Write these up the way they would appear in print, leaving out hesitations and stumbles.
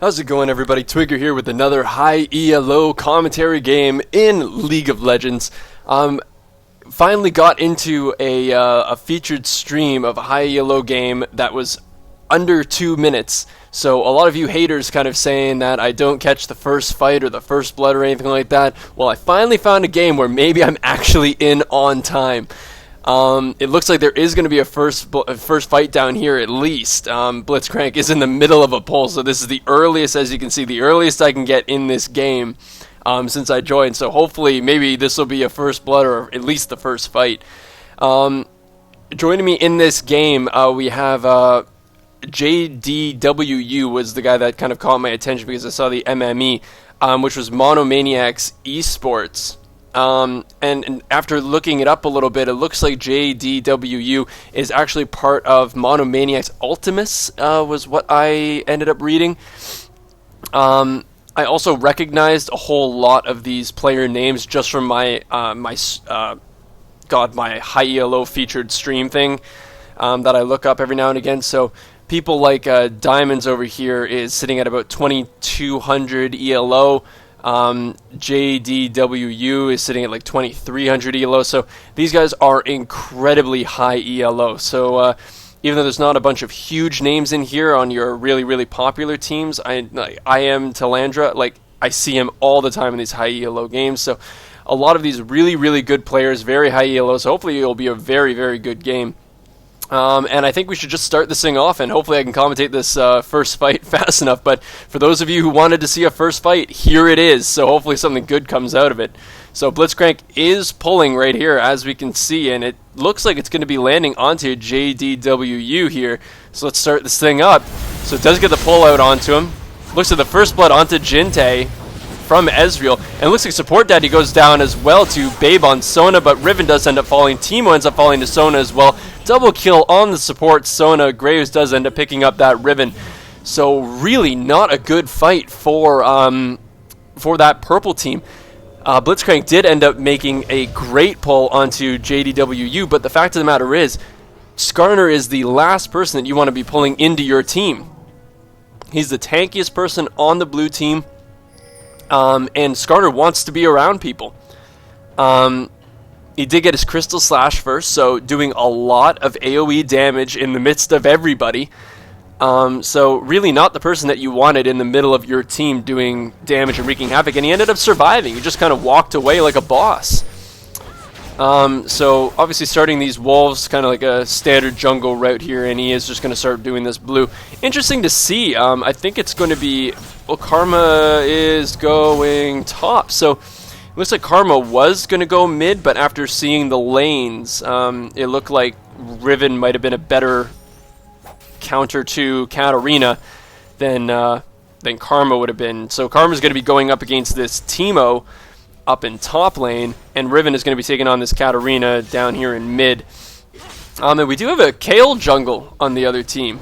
How's it going, everybody? Twigger here with another High ELO commentary game in League of Legends. Finally got into a featured stream of a High ELO game that was under 2 minutes. So a lot of you haters kind of saying that I don't catch the first fight or the first blood or anything like that. Well, I finally found a game where maybe I'm actually in on time. It looks like there is going to be a first fight down here at least. Blitzcrank is in the middle of a poll, so this is the earliest, as you can see, the earliest I can get in this game since I joined. So hopefully, maybe this will be a first blood or at least the first fight. Joining me in this game, we have JDWU was the guy that kind of caught my attention because I saw the MME, which was Monomaniac Esports. And after looking it up a little bit, it looks like JDWU is actually part of Monomaniac Ultimus, was what I ended up reading. I also recognized a whole lot of these player names just from my my High ELO featured stream thing that I look up every now and again. So people like Diamonds over here is sitting at about 2200 ELO. JDWU is sitting at like 2300 ELO, so these guys are incredibly high ELO. So even though there's not a bunch of huge names in here on your really popular teams, I am Talandra, like I see him all the time in these high ELO games. So a lot of these really good players, very high ELO. So hopefully it'll be a very good game. And I think we should just start this thing off, and hopefully I can commentate this first fight fast enough. But for those of you who wanted to see a first fight, here it is. So hopefully something good comes out of it. So Blitzcrank is pulling right here, as we can see, and it looks like it's going to be landing onto JDWU here. So let's start this thing up. So it does get the pull out onto him. Looks like the first blood onto Jinte from Ezreal, and looks like Support Daddy goes down as well to Babe on Sona, but Riven does end up falling. Teemo ends up falling to Sona as well. Double kill on the support Sona. Graves does end up picking up that Riven. So really not a good fight for that purple team. Blitzcrank did end up making a great pull onto JDWU, but the fact of the matter is, Scarner is the last person that you want to be pulling into your team. He's the tankiest person on the blue team. And Scarner wants to be around people. He did get his Crystal Slash first, so doing a lot of AoE damage in the midst of everybody. So really not the person that you wanted in the middle of your team doing damage and wreaking havoc, and he ended up surviving. He just kind of walked away like a boss. So obviously starting these wolves, kind of like a standard jungle route here, and he is just going to start doing this blue. Interesting to see. I think it's going to be... Well, Karma is going top, so it looks like Karma was going to go mid, but after seeing the lanes, it looked like Riven might have been a better counter to Katarina than Karma would have been. So Karma's going to be going up against this Teemo up in top lane, and Riven is going to be taking on this Katarina down here in mid. And we do have a Kale jungle on the other team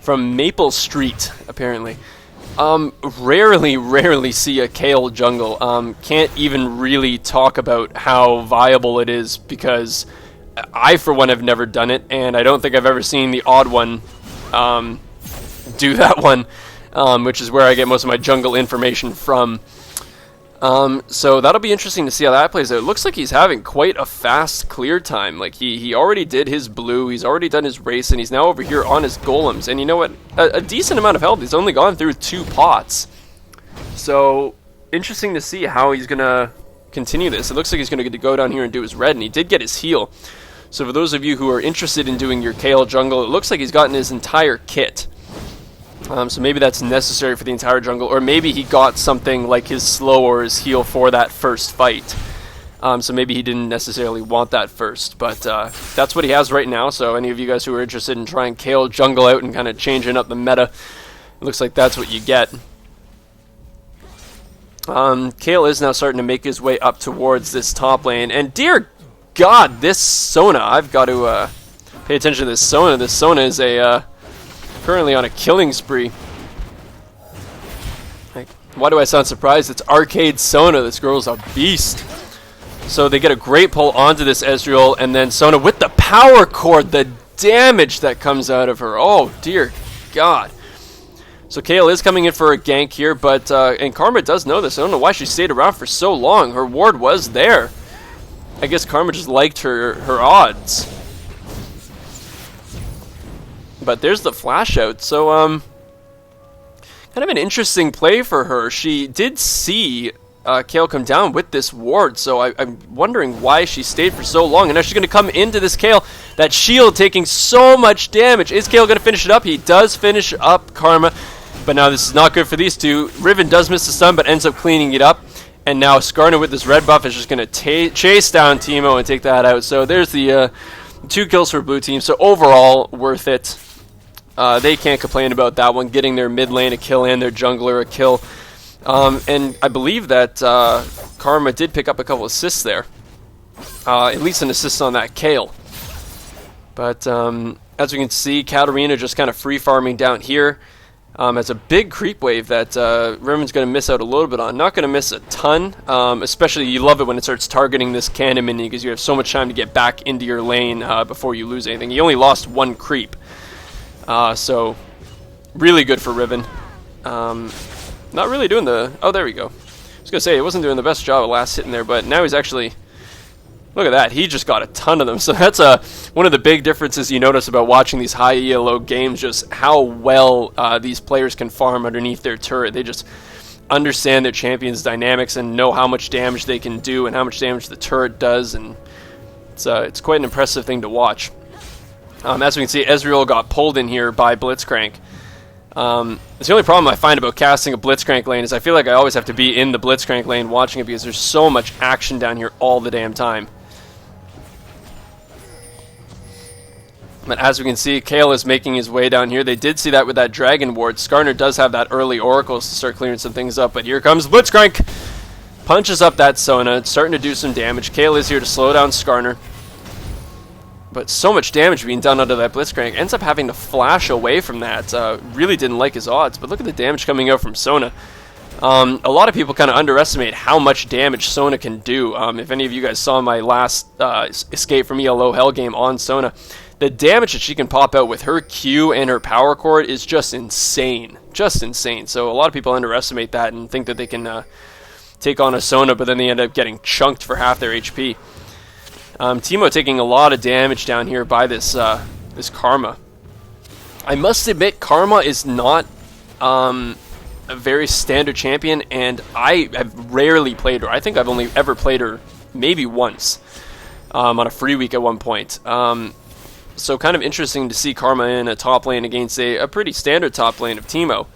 from Maple Street, apparently. Rarely see a Kale jungle. Can't even really talk about how viable it is because I, for one, have never done it, and I don't think I've ever seen the odd one do that one, which is where I get most of my jungle information from. So that'll be interesting to see how that plays out. It looks like he's having quite a fast clear time. Like he already did his blue, he's already done his race, and he's now over here on his golems. And you know what? A decent amount of health. He's only gone through 2 pots. So interesting to see how he's gonna continue this. It looks like he's gonna get to go down here and do his red, and he did get his heal. So for those of you who are interested in doing your Kale jungle, it looks like he's gotten his entire kit. So maybe that's necessary for the entire jungle, or maybe he got something like his slow or his heal for that first fight. So maybe he didn't necessarily want that first, but that's what he has right now. So any of you guys who are interested in trying Kale jungle out and kind of changing up the meta, it looks like that's what you get. Kale is now starting to make his way up towards this top lane, and dear God, this Sona, I've got to pay attention to this Sona. This Sona is currently on a killing spree. Like, why do I sound surprised? It's Arcade Sona. This girl's a beast. So they get a great pull onto this Ezreal, and then Sona with the power cord, the damage that comes out of her. Oh, dear God. So Kale is coming in for a gank here, but and Karma does know this. I don't know why she stayed around for so long. Her ward was there. I guess Karma just liked her odds. But there's the flash out. So kind of an interesting play for her. She did see Kale come down with this ward, so I'm wondering why she stayed for so long. And now she's going to come into this Kale. That shield taking so much damage. Is Kale going to finish it up? He does finish up Karma. But now this is not good for these two. Riven does miss the stun, but ends up cleaning it up. And now Scarner with this red buff is just going to chase down Teemo and take that out. So there's the 2 kills for blue team. So overall, worth it. They can't complain about that one. Getting their mid lane a kill and their jungler a kill. And I believe that Karma did pick up a couple assists there. At least an assist on that Kale. But as we can see, Katarina just kind of free farming down here. It's a big creep wave that Riven's going to miss out a little bit on. Not going to miss a ton, especially you love it when it starts targeting this cannon minion because you have so much time to get back into your lane before you lose anything. He only lost 1 creep, so really good for Riven. Not really doing the... Oh, there we go. I was going to say, he wasn't doing the best job of last hitting there, but now he's actually... Look at that. He just got a ton of them. So that's one of the big differences you notice about watching these high ELO games, just how well these players can farm underneath their turret. They just understand their champion's dynamics and know how much damage they can do and how much damage the turret does. And it's quite an impressive thing to watch. As we can see, Ezreal got pulled in here by Blitzcrank. It's the only problem I find about casting a Blitzcrank lane is I feel like I always have to be in the Blitzcrank lane watching it because there's so much action down here all the damn time. But as we can see, Kale is making his way down here. They did see that with that Dragon Ward. Scarner does have that early Oracles to start clearing some things up, but here comes Blitzcrank! Punches up that Sona. It's starting to do some damage. Kale is here to slow down Scarner. But so much damage being done under that Blitzcrank. Ends up having to flash away from that. Really didn't like his odds, but look at the damage coming out from Sona. A lot of people kind of underestimate how much damage Sona can do. If any of you guys saw my last Escape from ELO Hell game on Sona, the damage that she can pop out with her Q and her power chord is just insane. Just insane. So a lot of people underestimate that and think that they can take on a Sona, but then they end up getting chunked for half their HP. Teemo taking a lot of damage down here by this this Karma. I must admit, Karma is not a very standard champion, and I have rarely played her. I think I've only ever played her maybe once on a free week at one point. So kind of interesting to see Karma in a top lane against a pretty standard top lane of Teemo.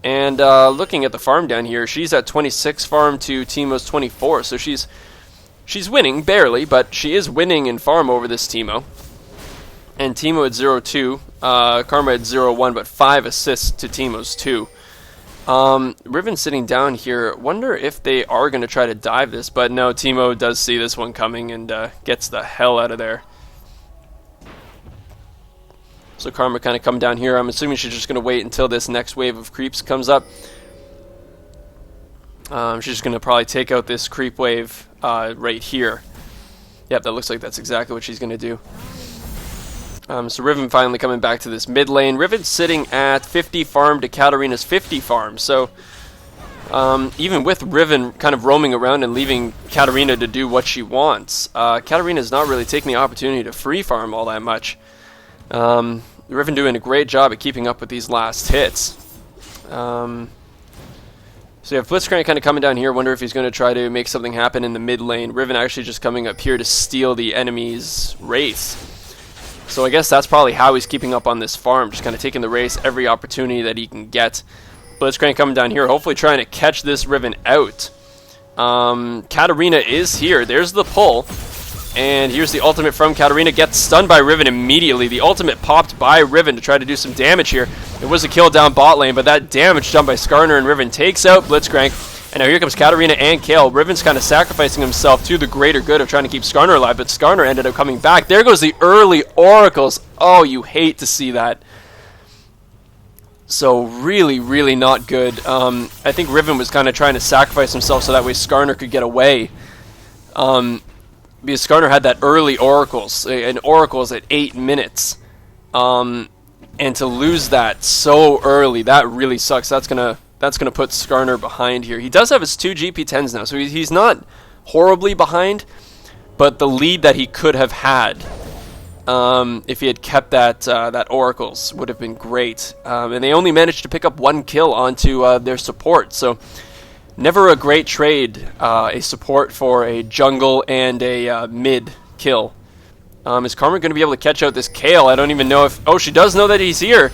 And looking at the farm down here, she's at 26 farm to Teemo's 24, so she's winning, barely, but she is winning in farm over this Teemo. And Teemo at 0-2, Karma at 0-1, but 5 assists to Teemo's 2. Riven sitting down here, wonder if they are going to try to dive this, but no, Teemo does see this one coming and gets the hell out of there. So Karma kind of come down here. I'm assuming she's just going to wait until this next wave of creeps comes up. She's just going to probably take out this creep wave right here. Yep, that looks like that's exactly what she's going to do. So Riven finally coming back to this mid lane. Riven sitting at 50 farm to Katarina's 50 farm. So even with Riven kind of roaming around and leaving Katarina to do what she wants, Katarina's not really taking the opportunity to free farm all that much. Riven doing a great job at keeping up with these last hits. So you have Blitzcrank kind of coming down here. Wonder if he's going to try to make something happen in the mid lane. Riven actually just coming up here to steal the enemy's Wraith. So I guess that's probably how he's keeping up on this farm. Just kind of taking the race every opportunity that he can get. Blitzcrank coming down here. Hopefully trying to catch this Riven out. Katarina is here. There's the pull. And here's the ultimate from Katarina. Gets stunned by Riven immediately. The ultimate popped by Riven to try to do some damage here. It was a kill down bot lane, but that damage done by Scarner, and Riven takes out Blitzcrank. And now here comes Katarina and Kale. Riven's kind of sacrificing himself to the greater good of trying to keep Scarner alive, but Scarner ended up coming back. There goes the early Oracles. Oh, you hate to see that. So really, really not good. I think Riven was kind of trying to sacrifice himself so that way Scarner could get away. Because Scarner had that early Oracles, and Oracles at 8 minutes. And to lose that so early, that really sucks. That's gonna put Scarner behind here. He does have his 2 GP10s now, so he's not horribly behind, but the lead that he could have had if he had kept that Oracles would have been great. And they only managed to pick up 1 kill onto their support, so never a great trade, a support for a jungle and a mid kill. Is Karma going to be able to catch out this Kale? I don't even know if... Oh, she does know that he's here.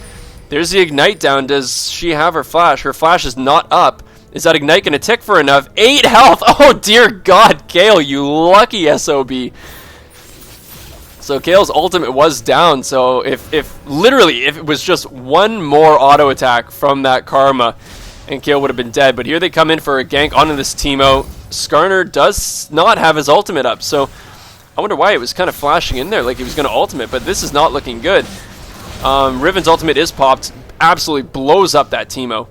There's the Ignite down. Does she have her flash? Her flash is not up. Is that Ignite going to tick for enough? 8 health! Oh, dear God, Kale, you lucky SOB. So Kale's ultimate was down, so if it was just one more auto attack from that Karma, and Kale would have been dead. But here they come in for a gank onto this Teemo. Scarner does not have his ultimate up, so... I wonder why it was kind of flashing in there like he was going to ultimate, but this is not looking good. Riven's ultimate is popped, absolutely blows up that Teemo.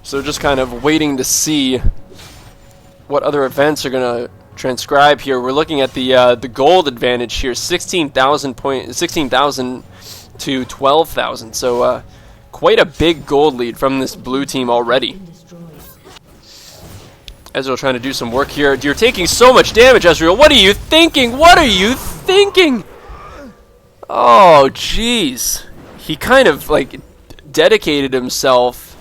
So just kind of waiting to see what other events are going to transcribe here. We're looking at the gold advantage here, 16,000 to 12,000. So quite a big gold lead from this blue team already. Ezreal trying to do some work here. You're taking so much damage, Ezreal. What are you thinking? What are you thinking? Oh, jeez. He kind of, like, dedicated himself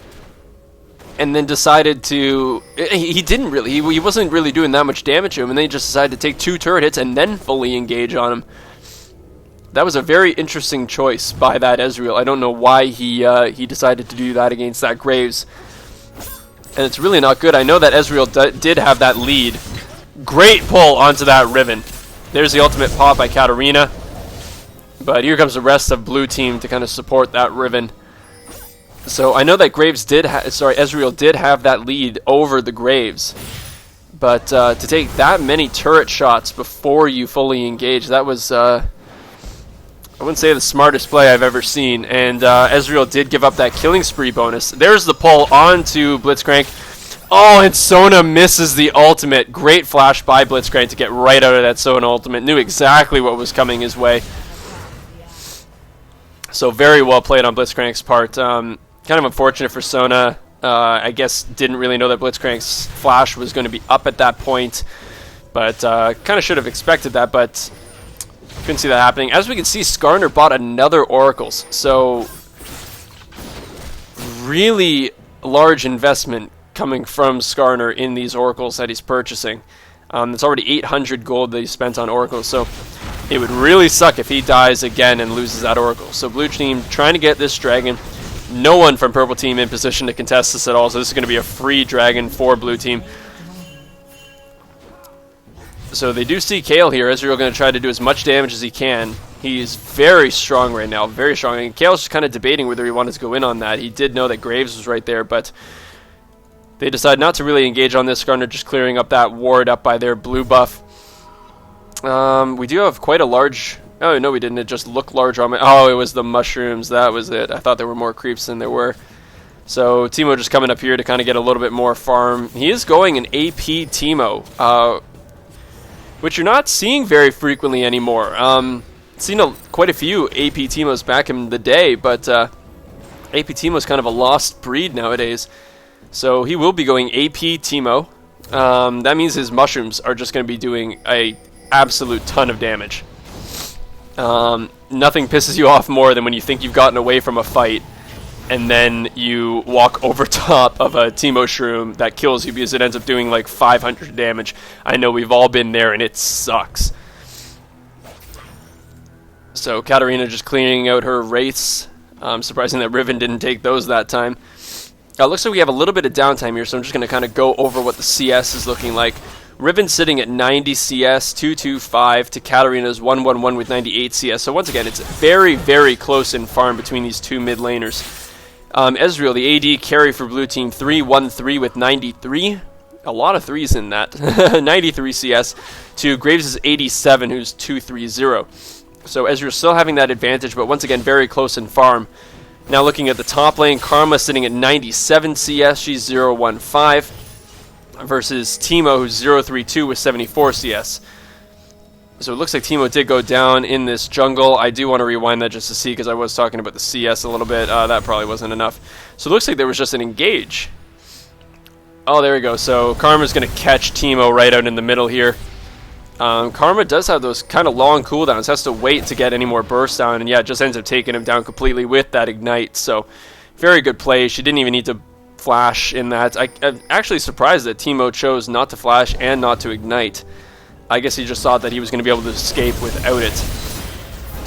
and then decided to... He didn't really. He wasn't really doing that much damage to him, and then he just decided to take 2 turret hits and then fully engage on him. That was a very interesting choice by that Ezreal. I don't know why he decided to do that against that Graves. And it's really not good. I know that Ezreal did have that lead. Great pull onto that Riven. There's the ultimate pop by Katarina. But here comes the rest of blue team to kind of support that Riven. So I know that Ezreal did have that lead over the Graves. But to take that many turret shots before you fully engage, that was... I wouldn't say the smartest play I've ever seen, and Ezreal did give up that killing spree bonus. There's the pull onto Blitzcrank. Oh, and Sona misses the ultimate. Great flash by Blitzcrank to get right out of that Sona ultimate. Knew exactly what was coming his way. So very well played on Blitzcrank's part. Kind of unfortunate for Sona. I guess didn't really know that Blitzcrank's flash was going to be up at that point, but kind of should have expected that, but... Couldn't see that happening. As we can see, Scarner bought another Oracles. So, really large investment coming from Scarner in these Oracles that he's purchasing. It's already 800 gold that he spent on Oracles. So, it would really suck if he dies again and loses that Oracle. So, blue team trying to get this dragon. No one from purple team in position to contest this at all. So, this is going to be a free dragon for blue team. So they do see Kale here. Ezreal going to try to do as much damage as he can. He's very strong right now, very strong. And Kale's just kind of debating whether he wanted to go in on that. He did know that Graves was right there, but they decided not to really engage on this. Scarner just clearing up that ward up by their blue buff. We do have quite a large... Oh, no, we didn't. It just looked large on my... Oh, it was the mushrooms. That was it. I thought there were more creeps than there were. So Teemo just coming up here to kind of get a little bit more farm. He is going an AP Teemo. Which you're not seeing very frequently anymore. Seen quite a few AP Teemos back in the day, but AP Teemo is kind of a lost breed nowadays. So he will be going AP Teemo. That means his mushrooms are just going to be doing a absolute ton of damage. Nothing pisses you off more than when you think you've gotten away from a fight, and then you walk over top of a Teemo shroom that kills you because it ends up doing like 500 damage. I know we've all been there, and it sucks. So Katarina just cleaning out her wraiths. Surprising that Riven didn't take those that time. Looks like we have a little bit of downtime here, so I'm just going to kind of go over what the CS is looking like. Riven sitting at 90 CS, 225 to Katarina's 111 with 98 CS. So once again, it's very, very close in farm between these two mid laners. Ezreal, the AD carry for blue team, 313 with 93. A lot of threes in that. 93 CS to Graves' 87, who's 230. So Ezreal still having that advantage, but once again, very close in farm. Now looking at the top lane, Karma sitting at 97 CS, she's 015. versus Timo, who's 032 with 74 CS. So it looks like Timo did go down in this jungle. I do want to rewind that just to see, because I was talking about the CS a little bit. That probably wasn't enough. So it looks like there was just an engage. Oh, there we go. So Karma's going to catch Timo right out in the middle here. Karma does have those kind of long cooldowns. Has to wait to get any more burst down. And yeah, it just ends up taking him down completely with that ignite. So very good play. She didn't even need to flash in that. I'm actually surprised that Timo chose not to flash and not to ignite. I guess he just thought that he was going to be able to escape without it.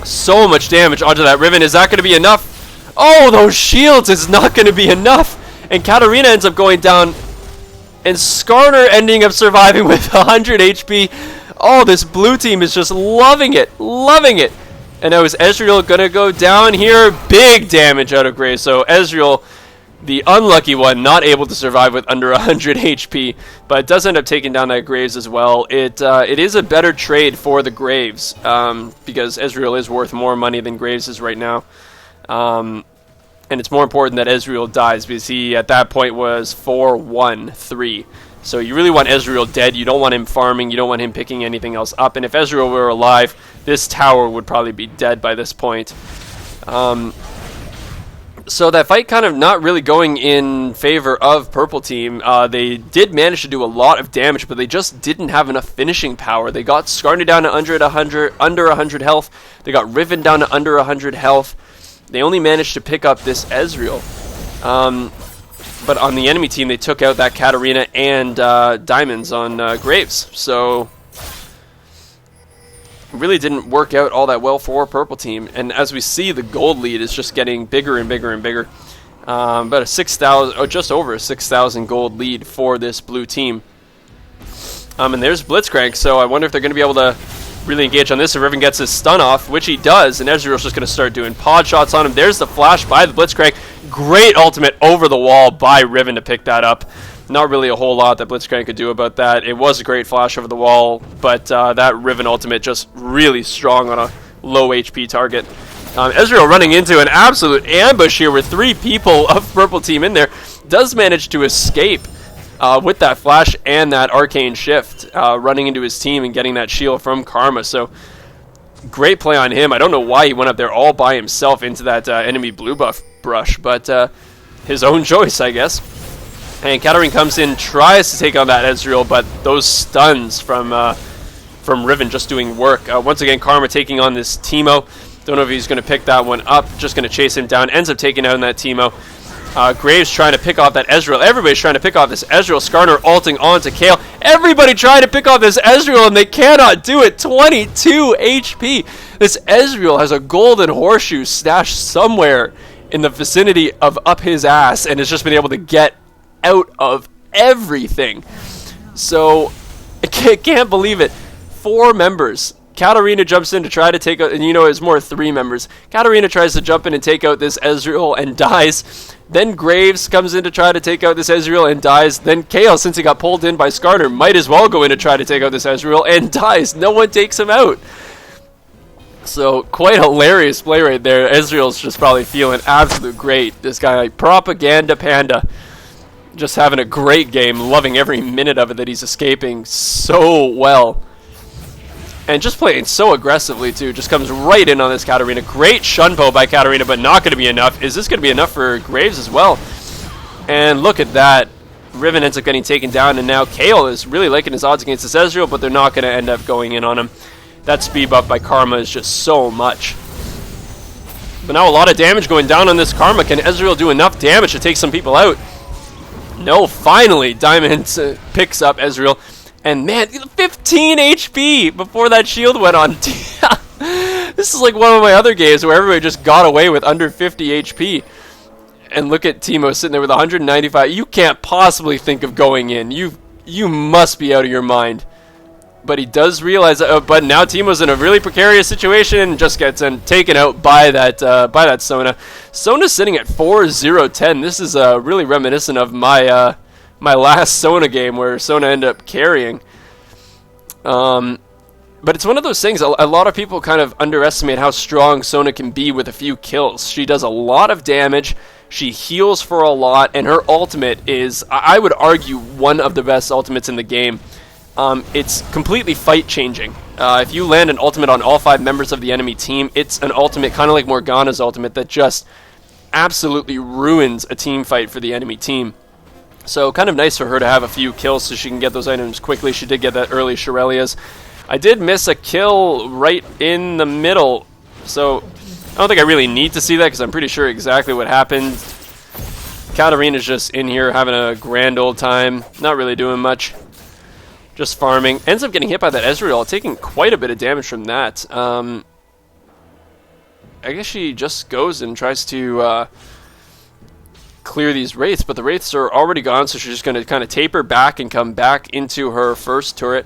So much damage onto that Riven. Is that going to be enough? Oh, those shields is not going to be enough. And Katarina ends up going down. And Scarner ending up surviving with 100 HP. Oh, this blue team is just loving it. Loving it. And now is Ezreal going to go down here? Big damage out of Graves. So Ezreal, the unlucky one, not able to survive with under 100 HP, but it does end up taking down that Graves as well. It is a better trade for the Graves, because Ezreal is worth more money than Graves is right now. And it's more important that Ezreal dies, because he, at that point, was 4-1-3. So you really want Ezreal dead. You don't want him farming. You don't want him picking anything else up. And if Ezreal were alive, this tower would probably be dead by this point. So that fight kind of not really going in favor of Purple Team. They did manage to do a lot of damage, but they just didn't have enough finishing power. They got Scarner down to under 100 health. They got Riven down to under 100 health. They only managed to pick up this Ezreal. But on the enemy team, they took out that Katarina and Diamonds on Graves. So really didn't work out all that well for Purple Team. And as we see, the gold lead is just getting bigger and bigger and bigger. About a 6,000, or just over a 6,000 gold lead for this blue team. And there's Blitzcrank, so I wonder if they're going to be able to really engage on this. If Riven gets his stun off, which he does, and Ezreal's just going to start doing pod shots on him. There's the flash by the Blitzcrank. Great ultimate over the wall by Riven to pick that up. Not really a whole lot that Blitzcrank could do about that. It was a great flash over the wall, but that Riven ultimate just really strong on a low HP target. Ezreal running into an absolute ambush here with 3 people of Purple Team in there. Does manage to escape with that flash and that arcane shift, running into his team and getting that shield from Karma. So great play on him. I don't know why he went up there all by himself into that enemy blue buff brush, but his own choice, I guess. And Katarina comes in, tries to take on that Ezreal, but those stuns from Riven just doing work. Once again, Karma taking on this Timo. Don't know if he's going to pick that one up. Just going to chase him down. Ends up taking down that Timo. Graves trying to pick off that Ezreal. Everybody's trying to pick off this Ezreal. Scarner ulting onto Kayle. Everybody trying to pick off this Ezreal, and they cannot do it. 22 HP. This Ezreal has a golden horseshoe stashed somewhere in the vicinity of up his ass, and has just been able to get out of everything. So I can't believe it. 4 members. Katarina jumps in to try to take out, and you know it's more 3 members. Katarina tries to jump in and take out this Ezreal and dies. Then Graves comes in to try to take out this Ezreal and dies. Then Kayle, since he got pulled in by Scarner, might as well go in to try to take out this Ezreal and dies. No one takes him out. So quite hilarious play right there. Ezreal's just probably feeling absolute great. This guy, like Propaganda Panda, just having a great game, loving every minute of it that he's escaping so well. And just playing so aggressively, too. Just comes right in on this Katarina. Great shunpo by Katarina, but not going to be enough. Is this going to be enough for Graves as well? And look at that. Riven ends up getting taken down, and now Kayle is really liking his odds against this Ezreal, but they're not going to end up going in on him. That speed buff by Karma is just so much. But now a lot of damage going down on this Karma. Can Ezreal do enough damage to take some people out? No, finally, Diamond picks up Ezreal. And man, 15 HP before that shield went on. This is like one of my other games where everybody just got away with under 50 HP. And look at Timo sitting there with 195. You can't possibly think of going in. You must be out of your mind. But he does realize that. But now Timo's in a really precarious situation and just gets taken out by that Sona. Sona's sitting at 4-0-10. This is really reminiscent of my my last Sona game where Sona ended up carrying. But it's one of those things, a lot of people kind of underestimate how strong Sona can be with a few kills. She does a lot of damage, She heals for a lot, and her ultimate is, I would argue, one of the best ultimates in the game. It's completely fight-changing. If you land an ultimate on all 5 members of the enemy team, it's an ultimate, kind of like Morgana's ultimate, that just absolutely ruins a team fight for the enemy team. So kind of nice for her to have a few kills so she can get those items quickly. She did get that early Shirelia's. I did miss a kill right in the middle, so I don't think I really need to see that because I'm pretty sure exactly what happened. Katarina's just in here having a grand old time, not really doing much, just farming. Ends up getting hit by that Ezreal, taking quite a bit of damage from that. I guess she just goes and tries to clear these Wraiths, but the Wraiths are already gone, so she's just going to kind of taper back and come back into her first turret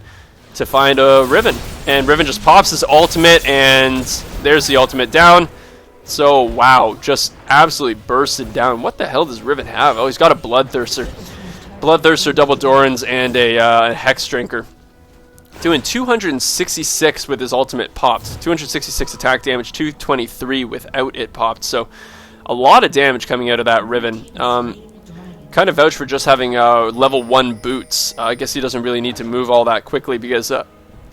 to find a Riven. And Riven just pops his ultimate, and there's the ultimate down. So, wow, just absolutely bursted down. What the hell does Riven have? Oh, he's got a Bloodthirster. Bloodthirster, double Dorans, and a Hex Drinker. Doing 266 with his ultimate popped. 266 attack damage, 223 without it popped. So, a lot of damage coming out of that Riven. Kind of vouch for just having level 1 boots. I guess he doesn't really need to move all that quickly because,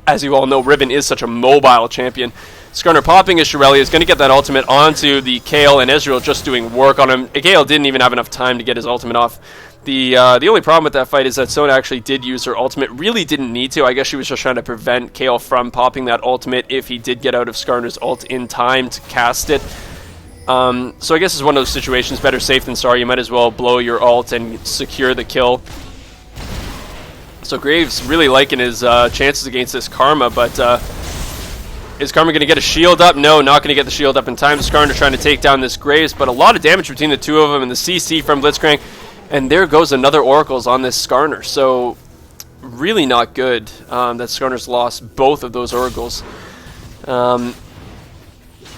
as you all know, Riven is such a mobile champion. Scarner popping his Shirelli is going to get that ultimate onto the Kayle, and Ezreal just doing work on him. Kayle didn't even have enough time to get his ultimate off. The only problem with that fight is that Sona actually did use her ultimate. Really didn't need to. I guess she was just trying to prevent Kayle from popping that ultimate if he did get out of Skarner's ult in time to cast it. So I guess it's one of those situations, better safe than sorry. You might as well blow your ult and secure the kill. So Graves really liking his chances against this Karma, but is Karma going to get a shield up? No, not going to get the shield up in time. Skarner trying to take down this Graves, but a lot of damage between the two of them, and the CC from Blitzcrank, and there goes another Oracles on this Skarner. So really not good that Skarner's lost both of those Oracles.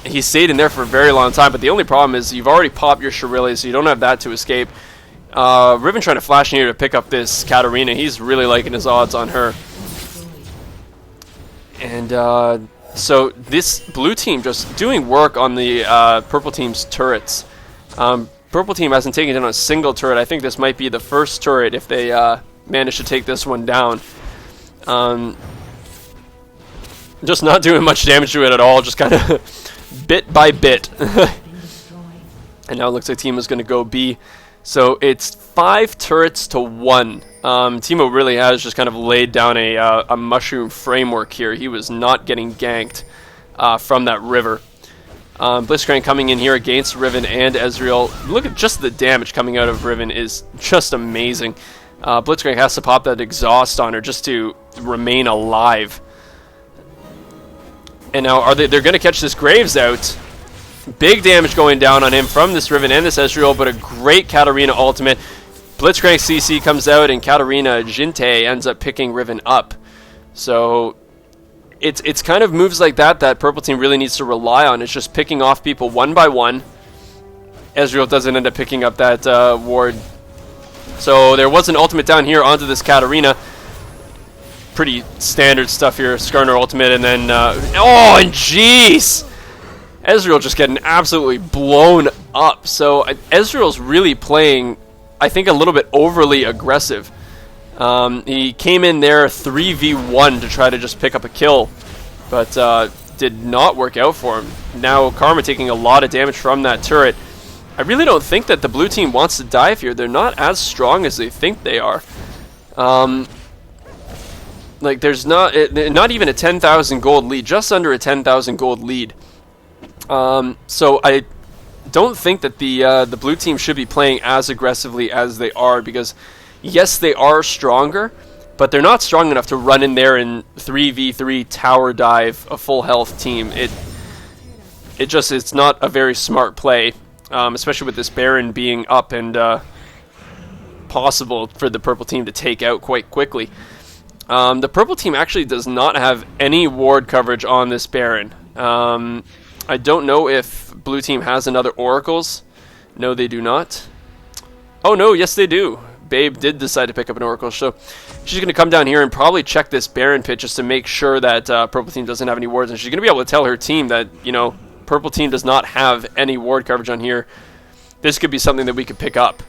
He stayed in there for a very long time, but the only problem is you've already popped your Shirelli, so you don't have that to escape. Riven trying to flash in here to pick up this Katarina. He's really liking his odds on her. And so this blue team just doing work on the purple team's turrets. Purple team hasn't taken down a single turret. I think this might be the first turret if they manage to take this one down. Just not doing much damage to it at all, just kind of bit by bit. And now it looks like Team is going to go B. So it's 5 turrets to 1. Teemo really has just kind of laid down a mushroom framework here. He was not getting ganked from that river. Blitzcrank coming in here against Riven and Ezreal. Look at just the damage coming out of Riven is just amazing. Blitzcrank has to pop that exhaust on her just to remain alive. And now they're going to catch this Graves out. Big damage going down on him from this Riven and this Ezreal, but a great Katarina ultimate. Blitzcrank CC comes out, and Katarina Jinte ends up picking Riven up. So it's kind of moves like that Purple Team really needs to rely on. It's just picking off people one by one. Ezreal doesn't end up picking up that ward. So there was an ultimate down here onto this Katarina. Pretty standard stuff here. Skarner ultimate, and then oh, and jeez! Ezreal just getting absolutely blown up. So Ezreal's really playing, I think, a little bit overly aggressive. He came in there 3v1 to try to just pick up a kill, but did not work out for him. Now Karma taking a lot of damage from that turret. I really don't think that the blue team wants to dive here. They're not as strong as they think they are. Like, there's not even a 10,000 gold lead, just under a 10,000 gold lead. So I don't think that the blue team should be playing as aggressively as they are, because yes, they are stronger, but they're not strong enough to run in there and 3v3 tower dive a full health team. It's not a very smart play, especially with this Baron being up and possible for the purple team to take out quite quickly. The purple team actually does not have any ward coverage on this Baron. I don't know if blue team has another Oracles. No, they do not. Oh no, yes they do. Babe did decide to pick up an Oracle, so she's going to come down here and probably check this Baron pit just to make sure that purple team doesn't have any wards, and she's going to be able to tell her team that, you know, purple team does not have any ward coverage on here. this could be something that we could pick up.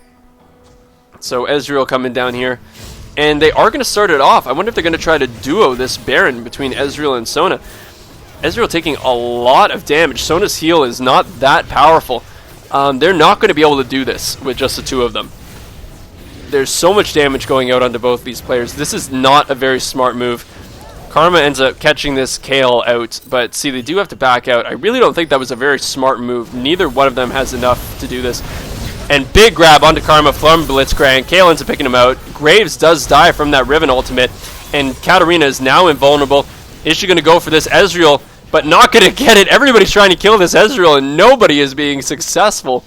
So Ezreal coming down here. And they are going to start it off. I wonder if they're going to try to duo this Baron between Ezreal and Sona. Ezreal taking a lot of damage. Sona's heal is not that powerful. They're not going to be able to do this with just the two of them. There's so much damage going out onto both these players. This is not a very smart move. Karma ends up catching this Kayle out, but see, they do have to back out. I really don't think that was a very smart move. Neither one of them has enough to do this. And big grab onto Karma from Blitzcrank. Kayle ends up picking him out. Graves does die from that Riven ultimate, and Katarina is now invulnerable. Is she going to go for this Ezreal? But not going to get it. Everybody's trying to kill this Ezreal, and nobody is being successful.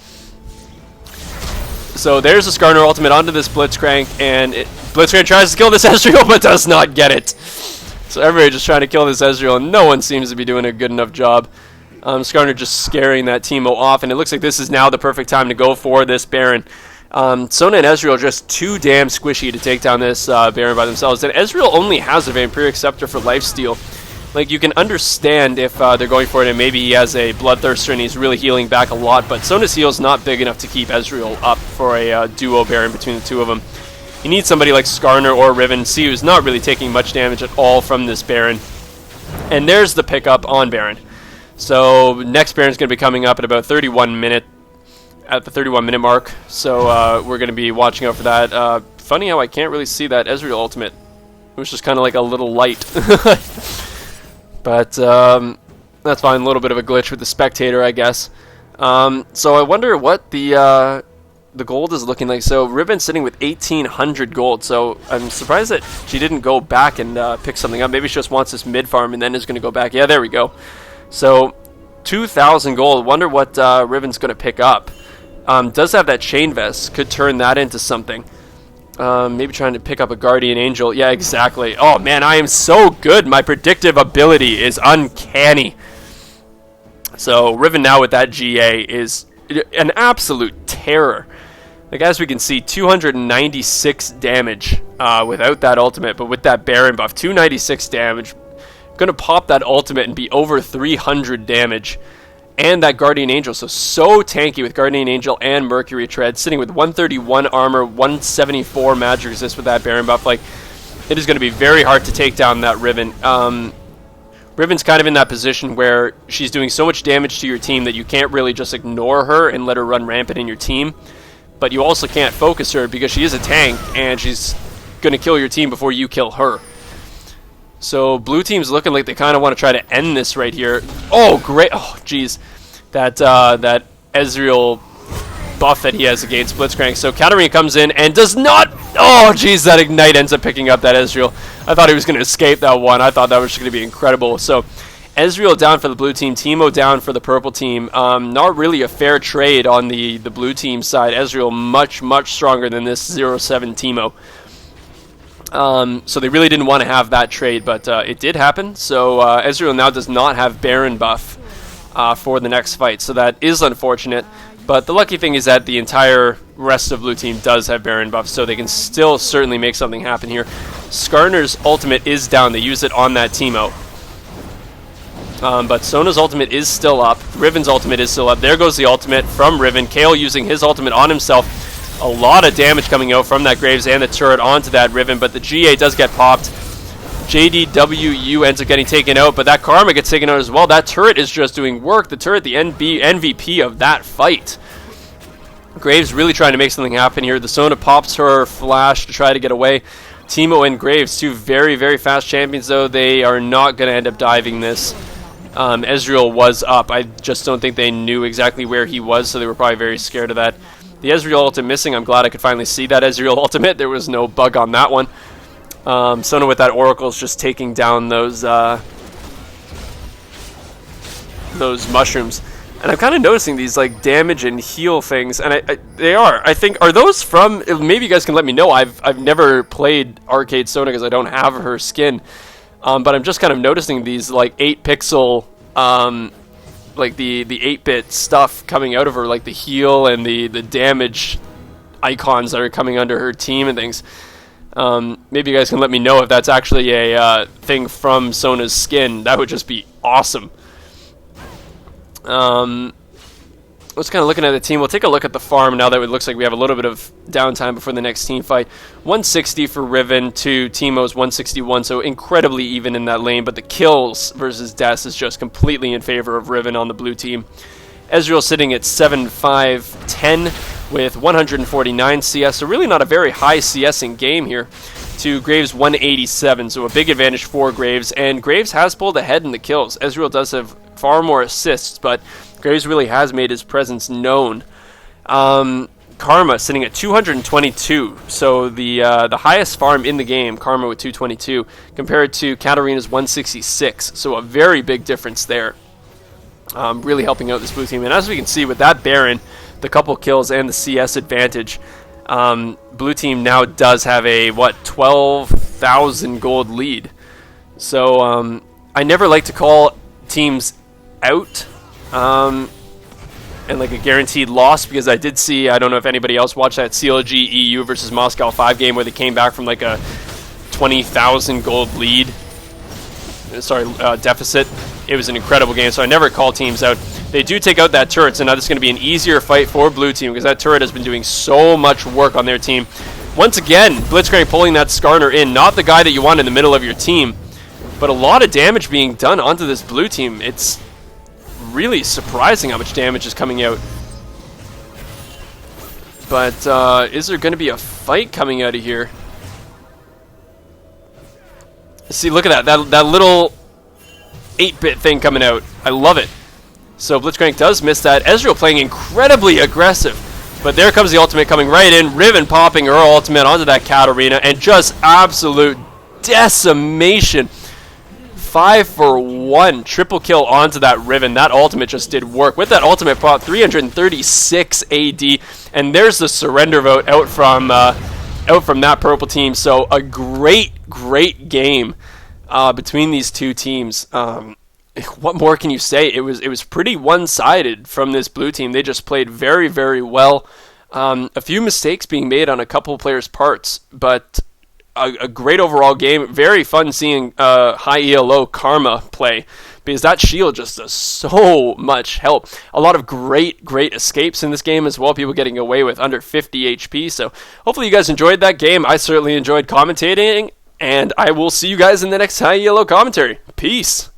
So there's a Scarner ultimate onto this Blitzcrank, and Blitzcrank tries to kill this Ezreal, but does not get it. So everybody just trying to kill this Ezreal, and no one seems to be doing a good enough job. Scarner just scaring that Teemo off, and it looks like this is now the perfect time to go for this Baron. Sona and Ezreal are just too damn squishy to take down this Baron by themselves. And Ezreal only has a Vampiric Scepter for lifesteal. Like, you can understand if they're going for it and maybe he has a Bloodthirster and he's really healing back a lot, but Sona's heal is not big enough to keep Ezreal up for a duo Baron between the two of them. You need somebody like Skarner or Riven C, who's not really taking much damage at all from this Baron. And there's the pickup on Baron. So next Baron's going to be coming up at about 31 minute, at the 31 minute mark. So we're going to be watching out for that. Funny how I can't really see that Ezreal ultimate. It was just kind of like a little light. But that's fine. A little bit of a glitch with the spectator, I guess. So I wonder what the gold is looking like. So Riven's sitting with 1,800 gold. So I'm surprised that she didn't go back and pick something up. Maybe she just wants this mid farm and then is going to go back. Yeah, there we go. So 2,000 gold. Wonder what Riven's going to pick up. Does have that chain vest. Could turn that into something. Maybe trying to pick up a Guardian Angel. Yeah, exactly. Oh, man, I am so good. My predictive ability is uncanny. So Riven now with that GA is an absolute terror. Like, as we can see, 296 damage without that ultimate, but with that Baron buff, 296 damage. Going to pop that ultimate and be over 300 damage. And that Guardian Angel, so tanky with Guardian Angel and Mercury Tread, sitting with 131 armor, 174 magic resist with that Baron buff. Like, it is going to be very hard to take down that Riven. Riven's kind of in that position where she's doing so much damage to your team that you can't really just ignore her and let her run rampant in your team. But you also can't focus her because she is a tank and she's going to kill your team before you kill her. So blue team's looking like they kind of want to try to end this right here. Oh, great. Oh, jeez. That Ezreal buff that he has against Blitzcrank. So Katarina comes in and does not... Oh, jeez, that Ignite ends up picking up that Ezreal. I thought he was going to escape that one. I thought that was going to be incredible. So Ezreal down for the blue team. Teemo down for the purple team. Not really a fair trade on the blue team side. Ezreal much, much stronger than this 0-7 Teemo. So they really didn't want to have that trade, but it did happen. So Ezreal now does not have Baron buff for the next fight, so that is unfortunate. But the lucky thing is that the entire rest of blue team does have Baron buff, so they can still certainly make something happen here. Skarner's ultimate is down. They use it on that Teemo. But Sona's ultimate is still up. Riven's ultimate is still up. There goes the ultimate from Riven. Kayle using his ultimate on himself. A lot of damage coming out from that Graves and the turret onto that Riven, but the GA does get popped. JDWU ends up getting taken out, but that Karma gets taken out as well. That turret is just doing work. The turret, the MVP of that fight. Graves really trying to make something happen here. The Sona pops her flash to try to get away. Teemo and Graves, two very, very fast champions, though. They are not going to end up diving this. Ezreal was up. I just don't think they knew exactly where he was, so they were probably very scared of that. The Ezreal ultimate missing. I'm glad I could finally see that Ezreal ultimate. There was no bug on that one. Sona with that Oracle is just taking down those mushrooms. And I'm kind of noticing these like damage and heal things, and they are. I think, are those from? Maybe you guys can let me know. I've never played Arcade Sona because I don't have her skin, but I'm just kind of noticing these like 8-pixel. Like the 8-bit stuff coming out of her, like the heal and the damage icons that are coming under her team and things. Maybe you guys can let me know if that's actually a thing from Sona's skin. That would just be awesome. Let's kind of looking at the team. We'll take a look at the farm now that it looks like we have a little bit of downtime before the next team fight. 160 for Riven to Teemo's 161, so incredibly even in that lane. But the kills versus Des is just completely in favor of Riven on the blue team. Ezreal sitting at 7-5-10 with 149 CS, so really not a very high CS in game here. To Graves 187, so a big advantage for Graves. And Graves has pulled ahead in the kills. Ezreal does have far more assists, but Graves really has made his presence known. Karma sitting at 222, so the highest farm in the game, Karma with 222, compared to Katarina's 166, so a very big difference there. Really helping out this blue team, and as we can see with that Baron, the couple kills and the CS advantage, blue team now does have a 12,000 gold lead. So I never like to call teams out and like a guaranteed loss, because I did see, I don't know if anybody else watched that CLG EU versus Moscow 5 game where they came back from like a 20,000 gold lead, deficit. It was an incredible game, so I never call teams out. They do take out that turret, so now this is going to be an easier fight for blue team, because that turret has been doing so much work on their team. Once again, Blitzcrank pulling that Scarner in, not the guy that you want in the middle of your team, but a lot of damage being done onto this blue team. It's really surprising how much damage is coming out. But is there going to be a fight coming out of here? See, look at that little 8-bit thing coming out. I love it. So Blitzcrank does miss that. Ezreal playing incredibly aggressive. But there comes the ultimate coming right in. Riven popping her ultimate onto that Katarina. And just absolute decimation. 5 for 1. Triple kill onto that Riven. That ultimate just did work. With that ultimate pop, 336 AD. And there's the surrender vote out from that purple team. So a great game between these two teams. What more can you say? It was pretty one-sided from this blue team. They just played very, very well. A few mistakes being made on a couple players' parts, but a great overall game. Very fun seeing High ELO Karma play, because that shield just does so much help. A lot of great escapes in this game as well. People getting away with under 50 HP. So hopefully you guys enjoyed that game. I certainly enjoyed commentating, and I will see you guys in the next High ELO commentary. Peace.